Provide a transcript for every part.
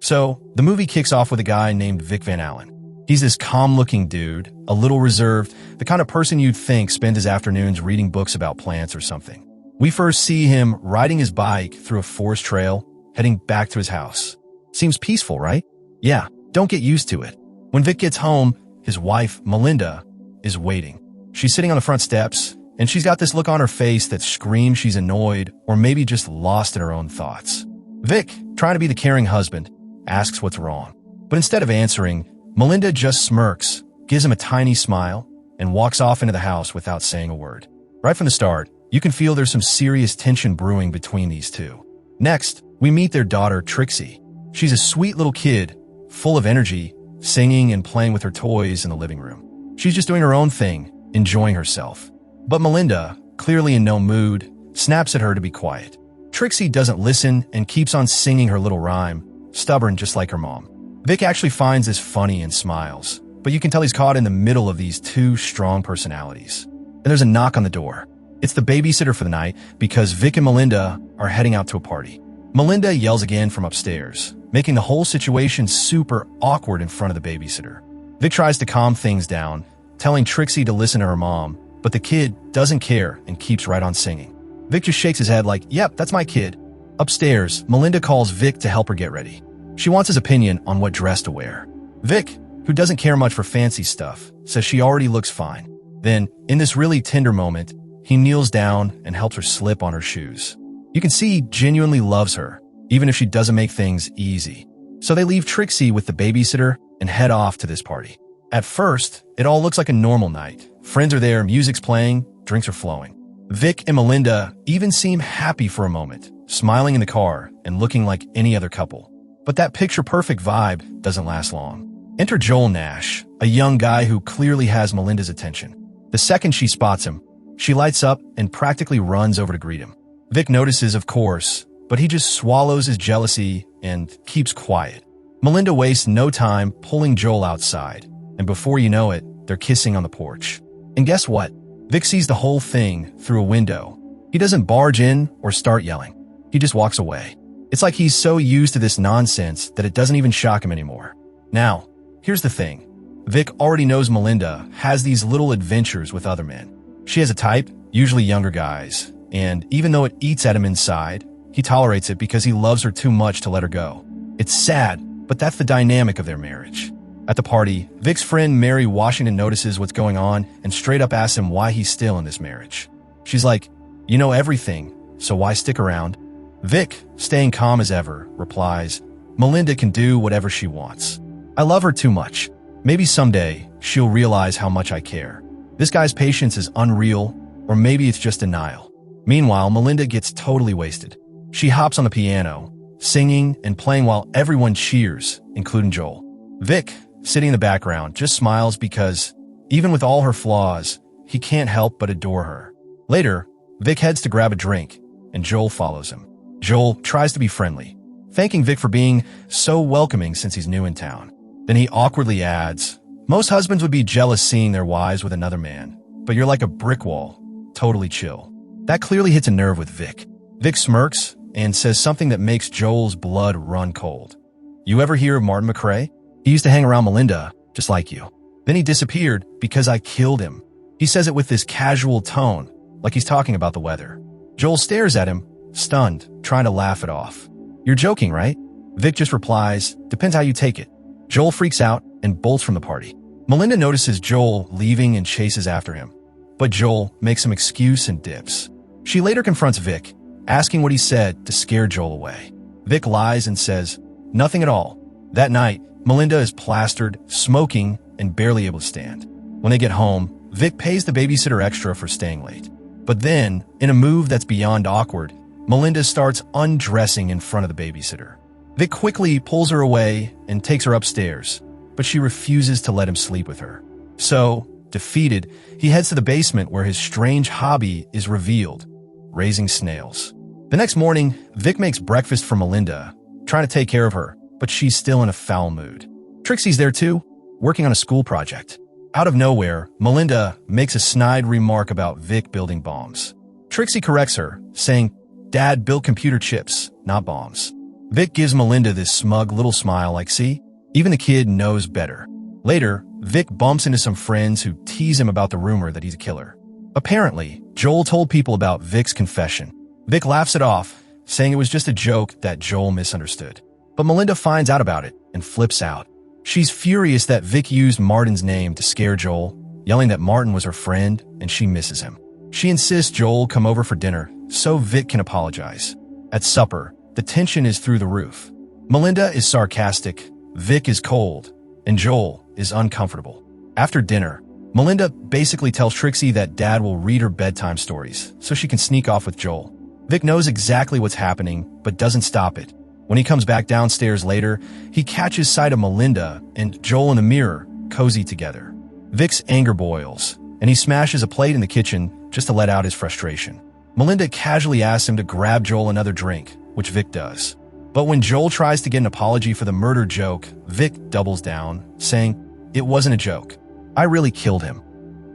So, the movie kicks off with a guy named Vic Van Allen. He's this calm-looking dude, a little reserved, the kind of person you'd think spends his afternoons reading books about plants or something. We first see him riding his bike through a forest trail, heading back to his house. Seems peaceful, right? Yeah, don't get used to it. When Vic gets home, his wife, Melinda, is waiting. She's sitting on the front steps, and she's got this look on her face that screams she's annoyed or maybe just lost in her own thoughts. Vic, trying to be the caring husband, asks what's wrong. But instead of answering, Melinda just smirks, gives him a tiny smile, and walks off into the house without saying a word. Right from the start, you can feel there's some serious tension brewing between these two. Next, we meet their daughter, Trixie. She's a sweet little kid, full of energy, singing and playing with her toys in the living room. She's just doing her own thing, enjoying herself. But Melinda, clearly in no mood, snaps at her to be quiet. Trixie doesn't listen and keeps on singing her little rhyme, stubborn just like her mom. Vic actually finds this funny and smiles, but you can tell he's caught in the middle of these two strong personalities. And there's a knock on the door. It's the babysitter for the night because Vic and Melinda are heading out to a party. Melinda yells again from upstairs, making the whole situation super awkward in front of the babysitter. Vic tries to calm things down, telling Trixie to listen to her mom, but the kid doesn't care and keeps right on singing. Vic just shakes his head like, yep, that's my kid. Upstairs, Melinda calls Vic to help her get ready. She wants his opinion on what dress to wear. Vic, who doesn't care much for fancy stuff, says she already looks fine. Then, in this really tender moment, he kneels down and helps her slip on her shoes. You can see he genuinely loves her, even if she doesn't make things easy. So they leave Trixie with the babysitter and head off to this party. At first, it all looks like a normal night. Friends are there, music's playing, drinks are flowing. Vic and Melinda even seem happy for a moment, smiling in the car and looking like any other couple. But that picture-perfect vibe doesn't last long. Enter Joel Nash, a young guy who clearly has Melinda's attention. The second she spots him, she lights up and practically runs over to greet him. Vic notices, of course, but he just swallows his jealousy and keeps quiet. Melinda wastes no time pulling Joel outside, and before you know it, they're kissing on the porch. And guess what? Vic sees the whole thing through a window. He doesn't barge in or start yelling. He just walks away. It's like he's so used to this nonsense that it doesn't even shock him anymore. Now, here's the thing. Vic already knows Melinda has these little adventures with other men. She has a type, usually younger guys, and even though it eats at him inside, he tolerates it because he loves her too much to let her go. It's sad, but that's the dynamic of their marriage. At the party, Vic's friend Mary Washington notices what's going on and straight up asks him why he's still in this marriage. She's like, you know everything, so why stick around? Vic, staying calm as ever, replies, Melinda can do whatever she wants. I love her too much. Maybe someday she'll realize how much I care. This guy's patience is unreal, or maybe it's just denial. Meanwhile, Melinda gets totally wasted. She hops on the piano, singing and playing while everyone cheers, including Joel. Vic, sitting in the background, just smiles because, even with all her flaws, he can't help but adore her. Later, Vic heads to grab a drink, and Joel follows him. Joel tries to be friendly, thanking Vic for being so welcoming since he's new in town. Then he awkwardly adds, most husbands would be jealous seeing their wives with another man, but you're like a brick wall, totally chill. That clearly hits a nerve with Vic. Vic smirks and says something that makes Joel's blood run cold. You ever hear of Martin McRae? He used to hang around Melinda, just like you. Then he disappeared because I killed him. He says it with this casual tone, like he's talking about the weather. Joel stares at him, stunned, trying to laugh it off. You're joking, right? Vic just replies, depends how you take it. Joel freaks out and bolts from the party. Melinda notices Joel leaving and chases after him, but Joel makes some excuse and dips. She later confronts Vic, asking what he said to scare Joel away. Vic lies and says, nothing at all. That night, Melinda is plastered, smoking, and barely able to stand. When they get home, Vic pays the babysitter extra for staying late. But then, in a move that's beyond awkward, Melinda starts undressing in front of the babysitter. Vic quickly pulls her away and takes her upstairs, but she refuses to let him sleep with her. So, defeated, he heads to the basement where his strange hobby is revealed, raising snails. The next morning, Vic makes breakfast for Melinda, trying to take care of her, but she's still in a foul mood. Trixie's there too, working on a school project. Out of nowhere, Melinda makes a snide remark about Vic building bombs. Trixie corrects her, saying, Dad built computer chips, not bombs. Vic gives Melinda this smug little smile like, see, even the kid knows better. Later, Vic bumps into some friends who tease him about the rumor that he's a killer. Apparently, Joel told people about Vic's confession. Vic laughs it off, saying it was just a joke that Joel misunderstood. But Melinda finds out about it and flips out. She's furious that Vic used Martin's name to scare Joel, yelling that Martin was her friend and she misses him. She insists Joel come over for dinner so Vic can apologize. At supper, the tension is through the roof. Melinda is sarcastic, Vic is cold, and Joel is uncomfortable. After dinner, Melinda basically tells Trixie that Dad will read her bedtime stories so she can sneak off with Joel. Vic knows exactly what's happening, but doesn't stop it. When he comes back downstairs later, he catches sight of Melinda and Joel in the mirror, cozy together. Vic's anger boils, and he smashes a plate in the kitchen just to let out his frustration. Melinda casually asks him to grab Joel another drink, which Vic does. But when Joel tries to get an apology for the murder joke, Vic doubles down, saying, "It wasn't a joke. I really killed him."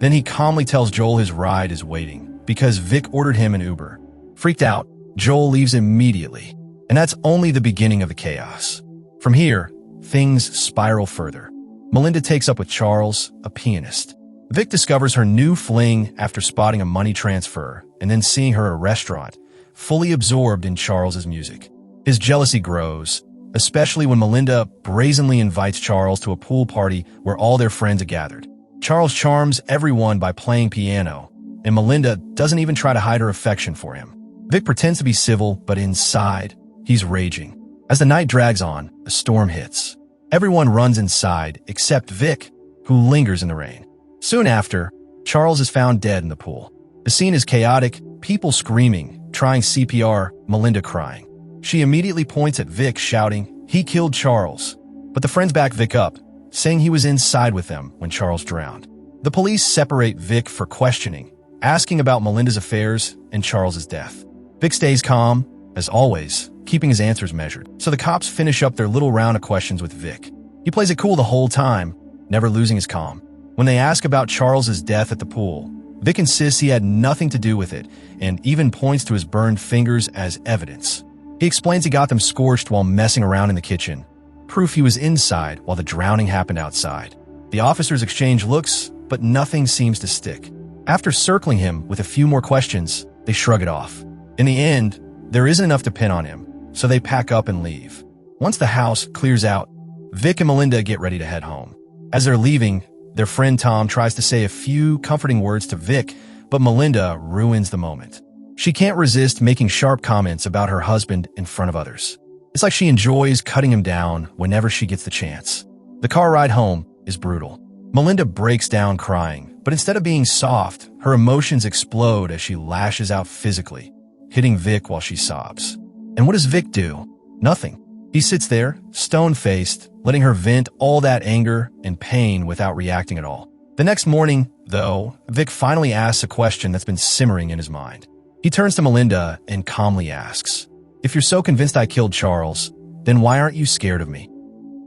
Then he calmly tells Joel his ride is waiting, because Vic ordered him an Uber. Freaked out, Joel leaves immediately. And that's only the beginning of the chaos. From here, things spiral further. Melinda takes up with Charles, a pianist. Vic discovers her new fling after spotting a money transfer and then seeing her at a restaurant, fully absorbed in Charles's music. His jealousy grows, especially when Melinda brazenly invites Charles to a pool party where all their friends are gathered. Charles charms everyone by playing piano, and Melinda doesn't even try to hide her affection for him. Vic pretends to be civil, but inside, he's raging. As the night drags on, a storm hits. Everyone runs inside except Vic, who lingers in the rain. Soon after, Charles is found dead in the pool. The scene is chaotic, people screaming, trying CPR, Melinda crying. She immediately points at Vic, shouting, "He killed Charles." But the friends back Vic up, saying he was inside with them when Charles drowned. The police separate Vic for questioning, asking about Melinda's affairs and Charles's death. Vic stays calm, as always, keeping his answers measured. So the cops finish up their little round of questions with Vic. He plays it cool the whole time, never losing his calm. When they ask about Charles's death at the pool, Vic insists he had nothing to do with it and even points to his burned fingers as evidence. He explains he got them scorched while messing around in the kitchen, proof he was inside while the drowning happened outside. The officers exchange looks, but nothing seems to stick. After circling him with a few more questions, they shrug it off. In the end, there isn't enough to pin on him, so they pack up and leave. Once the house clears out, Vic and Melinda get ready to head home. As they're leaving, their friend Tom tries to say a few comforting words to Vic, but Melinda ruins the moment. She can't resist making sharp comments about her husband in front of others. It's like she enjoys cutting him down whenever she gets the chance. The car ride home is brutal. Melinda breaks down crying, but instead of being soft, her emotions explode as she lashes out physically, hitting Vic while she sobs. And what does Vic do? Nothing. He sits there, stone-faced, letting her vent all that anger and pain without reacting at all. The next morning, though, Vic finally asks a question that's been simmering in his mind. He turns to Melinda and calmly asks, "If you're so convinced I killed Charles, then why aren't you scared of me?"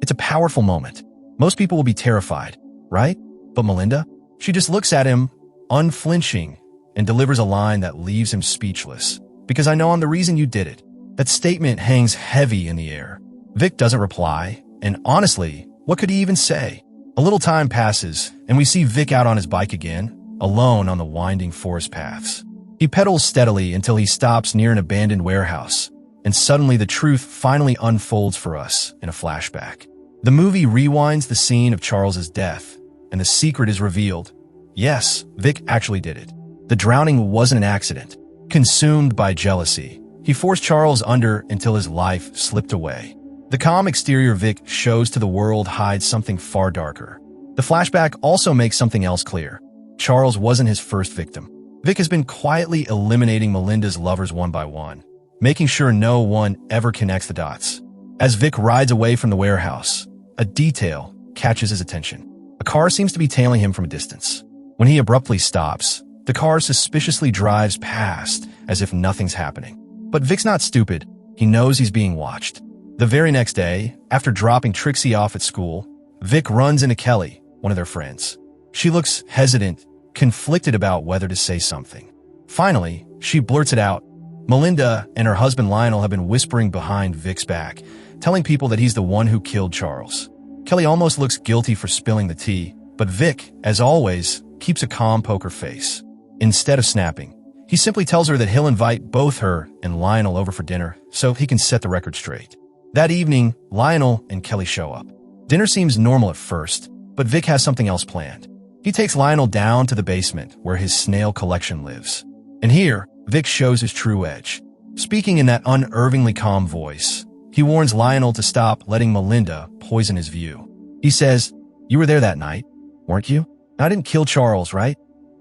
It's a powerful moment. Most people will be terrified, right? But Melinda? She just looks at him, unflinching, and delivers a line that leaves him speechless. "Because I know I'm the reason you did it." That statement hangs heavy in the air. Vic doesn't reply, and honestly, what could he even say? A little time passes, and we see Vic out on his bike again, alone on the winding forest paths. He pedals steadily until he stops near an abandoned warehouse, and suddenly the truth finally unfolds for us in a flashback. The movie rewinds the scene of Charles's death, and the secret is revealed. Yes, Vic actually did it. The drowning wasn't an accident. Consumed by jealousy, he forced Charles under until his life slipped away. The calm exterior Vic shows to the world hides something far darker. The flashback also makes something else clear. Charles wasn't his first victim. Vic has been quietly eliminating Melinda's lovers one by one, making sure no one ever connects the dots. As Vic rides away from the warehouse, a detail catches his attention. A car seems to be tailing him from a distance. When he abruptly stops, the car suspiciously drives past as if nothing's happening. But Vic's not stupid. He knows he's being watched. The very next day, after dropping Trixie off at school, Vic runs into Kelly, one of their friends. She looks hesitant, conflicted about whether to say something. Finally, she blurts it out, Melinda and her husband Lionel have been whispering behind Vic's back, telling people that he's the one who killed Charles. Kelly almost looks guilty for spilling the tea, but Vic, as always, keeps a calm poker face. Instead of snapping, he simply tells her that he'll invite both her and Lionel over for dinner so he can set the record straight. That evening, Lionel and Kelly show up. Dinner seems normal at first, but Vic has something else planned. He takes Lionel down to the basement where his snail collection lives. And here, Vic shows his true edge. Speaking in that unervingly calm voice, he warns Lionel to stop letting Melinda poison his view. He says, "You were there that night, weren't you? I didn't kill Charles, right?"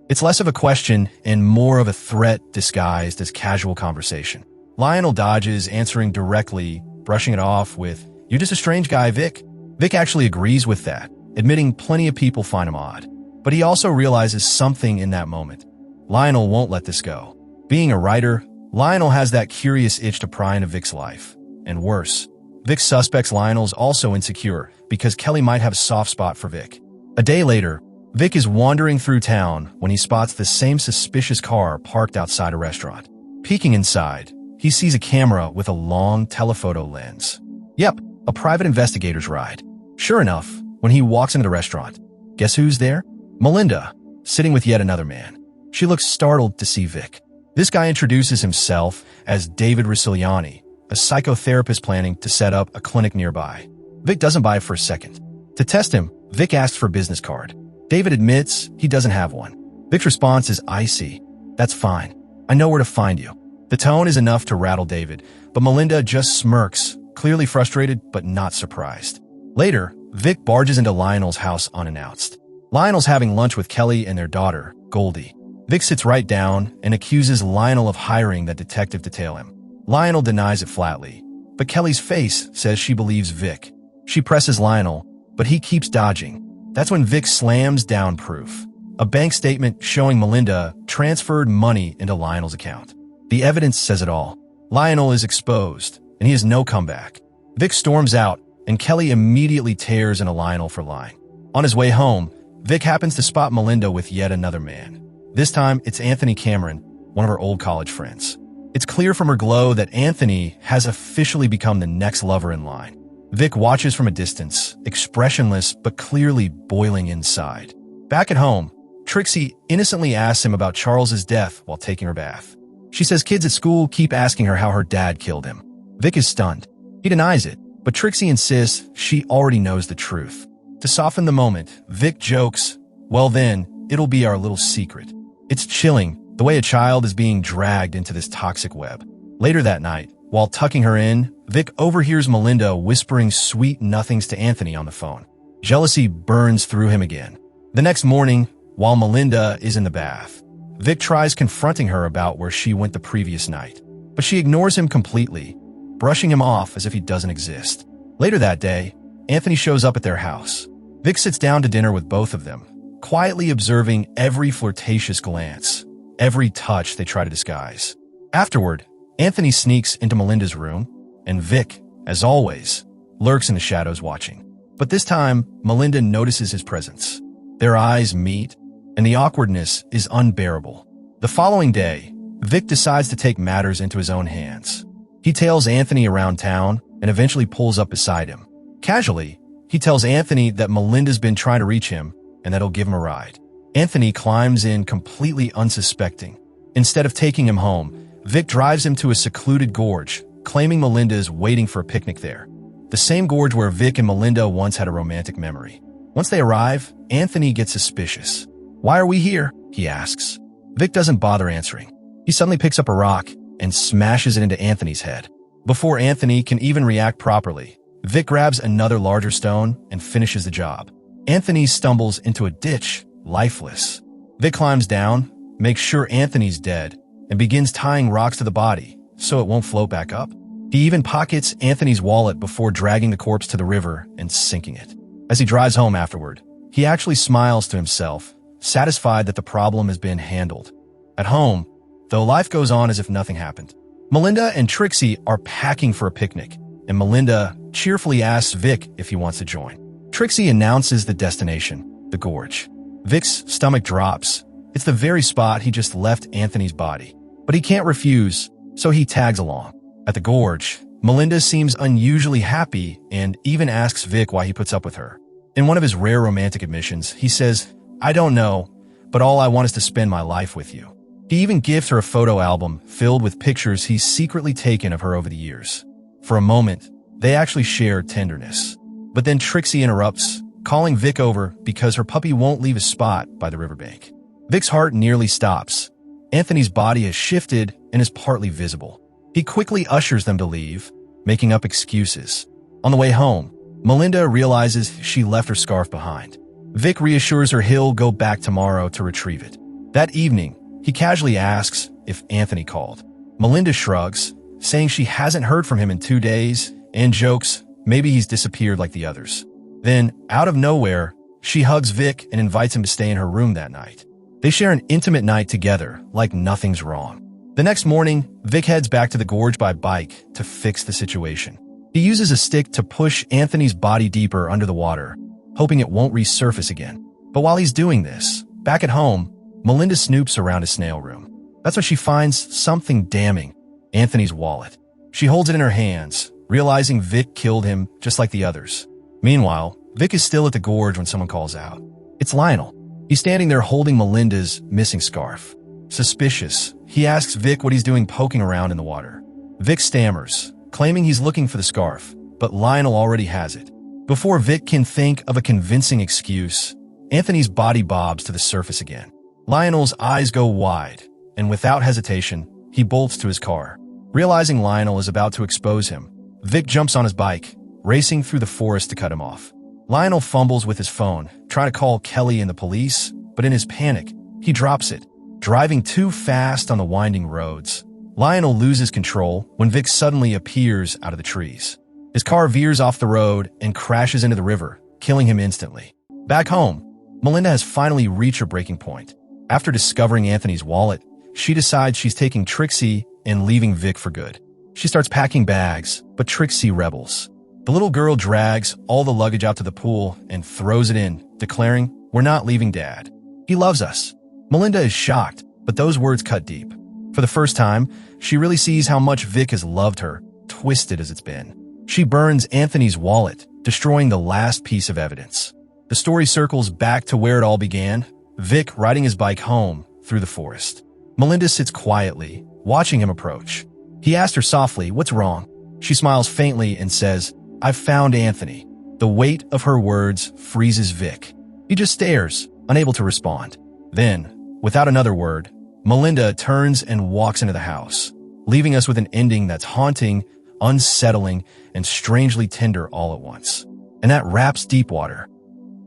It's less of a question and more of a threat disguised as casual conversation. Lionel dodges, answering directly, brushing it off with, "You're just a strange guy, Vic." Vic actually agrees with that, admitting plenty of people find him odd. But he also realizes something in that moment. Lionel won't let this go. Being a writer, Lionel has that curious itch to pry into Vic's life. And worse, Vic suspects Lionel's also insecure because Kelly might have a soft spot for Vic. A day later, Vic is wandering through town when he spots the same suspicious car parked outside a restaurant. Peeking inside, he sees a camera with a long telephoto lens. Yep, a private investigator's ride. Sure enough, when he walks into the restaurant, guess who's there? Melinda, sitting with yet another man. She looks startled to see Vic. This guy introduces himself as David Riciliani, a psychotherapist planning to set up a clinic nearby. Vic doesn't buy it for a second. To test him, Vic asks for a business card. David admits he doesn't have one. Vic's response is icy. "That's fine. I know where to find you." The tone is enough to rattle David, but Melinda just smirks, clearly frustrated but not surprised. Later, Vic barges into Lionel's house unannounced. Lionel's having lunch with Kelly and their daughter, Goldie. Vic sits right down and accuses Lionel of hiring that detective to tail him. Lionel denies it flatly, but Kelly's face says she believes Vic. She presses Lionel, but he keeps dodging. That's when Vic slams down proof. A bank statement showing Melinda transferred money into Lionel's account. The evidence says it all. Lionel is exposed, and he has no comeback. Vic storms out, and Kelly immediately tears into Lionel for lying. On his way home, Vic happens to spot Melinda with yet another man. This time, it's Anthony Cameron, one of her old college friends. It's clear from her glow that Anthony has officially become the next lover in line. Vic watches from a distance, expressionless but clearly boiling inside. Back at home, Trixie innocently asks him about Charles's death while taking her bath. She says kids at school keep asking her how her dad killed him. Vic is stunned. He denies it, but Trixie insists she already knows the truth. To soften the moment, Vic jokes, "Well then, it'll be our little secret." It's chilling, the way a child is being dragged into this toxic web. Later that night, while tucking her in, Vic overhears Melinda whispering sweet nothings to Anthony on the phone. Jealousy burns through him again. The next morning, while Melinda is in the bath, Vic tries confronting her about where she went the previous night, but she ignores him completely, brushing him off as if he doesn't exist. Later that day, Anthony shows up at their house. Vic sits down to dinner with both of them, quietly observing every flirtatious glance, every touch they try to disguise. Afterward, Anthony sneaks into Melinda's room, and Vic, as always, lurks in the shadows watching. But this time, Melinda notices his presence. Their eyes meet, and the awkwardness is unbearable. The following day, Vic decides to take matters into his own hands. He tails Anthony around town and eventually pulls up beside him. Casually, he tells Anthony that Melinda's been trying to reach him and that he'll give him a ride. Anthony climbs in completely unsuspecting. Instead of taking him home, Vic drives him to a secluded gorge, claiming Melinda is waiting for a picnic there. The same gorge where Vic and Melinda once had a romantic memory. Once they arrive, Anthony gets suspicious. "Why are we here?" he asks. Vic doesn't bother answering. He suddenly picks up a rock and smashes it into Anthony's head. Before Anthony can even react properly, Vic grabs another larger stone and finishes the job. Anthony stumbles into a ditch, lifeless. Vic climbs down, makes sure Anthony's dead, and begins tying rocks to the body so it won't float back up. He even pockets Anthony's wallet before dragging the corpse to the river and sinking it. As he drives home afterward, he actually smiles to himself, satisfied that the problem has been handled. At home, though, life goes on as if nothing happened. Melinda and Trixie are packing for a picnic, and Melinda cheerfully asks Vic if he wants to join. Trixie announces the destination, the gorge. Vic's stomach drops. It's the very spot he just left Anthony's body. But he can't refuse, so he tags along. At the gorge, Melinda seems unusually happy and even asks Vic why he puts up with her. In one of his rare romantic admissions, he says, "I don't know, but all I want is to spend my life with you." He even gives her a photo album filled with pictures he's secretly taken of her over the years. For a moment, they actually share tenderness. But then Trixie interrupts, calling Vic over because her puppy won't leave his spot by the riverbank. Vic's heart nearly stops. Anthony's body has shifted and is partly visible. He quickly ushers them to leave, making up excuses. On the way home, Melinda realizes she left her scarf behind. Vic reassures her he'll go back tomorrow to retrieve it. That evening, he casually asks if Anthony called. Melinda shrugs, saying she hasn't heard from him in 2 days, and jokes maybe he's disappeared like the others. Then, out of nowhere, she hugs Vic and invites him to stay in her room that night. They share an intimate night together, like nothing's wrong. The next morning, Vic heads back to the gorge by bike to fix the situation. He uses a stick to push Anthony's body deeper under the water, hoping it won't resurface again. But while he's doing this, back at home, Melinda snoops around his snail room. That's when she finds something damning, Anthony's wallet. She holds it in her hands, realizing Vic killed him just like the others. Meanwhile, Vic is still at the gorge when someone calls out. It's Lionel. He's standing there holding Melinda's missing scarf. Suspicious, he asks Vic what he's doing poking around in the water. Vic stammers, claiming he's looking for the scarf, but Lionel already has it. Before Vic can think of a convincing excuse, Anthony's body bobs to the surface again. Lionel's eyes go wide, and without hesitation, he bolts to his car. Realizing Lionel is about to expose him, Vic jumps on his bike, racing through the forest to cut him off. Lionel fumbles with his phone, trying to call Kelly and the police, but in his panic, he drops it. Driving too fast on the winding roads, Lionel loses control when Vic suddenly appears out of the trees. His car veers off the road and crashes into the river, killing him instantly. Back home, Melinda has finally reached her breaking point. After discovering Anthony's wallet, she decides she's taking Trixie and leaving Vic for good. She starts packing bags, but Trixie rebels. The little girl drags all the luggage out to the pool and throws it in, declaring, "We're not leaving Dad. He loves us." Melinda is shocked, but those words cut deep. For the first time, she really sees how much Vic has loved her, twisted as it's been. She burns Anthony's wallet, destroying the last piece of evidence. The story circles back to where it all began, Vic riding his bike home through the forest. Melinda sits quietly, watching him approach. He asks her softly, "What's wrong?" She smiles faintly and says, "I've found Anthony." The weight of her words freezes Vic. He just stares, unable to respond. Then, without another word, Melinda turns and walks into the house, leaving us with an ending that's haunting, unsettling, and strangely tender all at once. And that wraps Deepwater.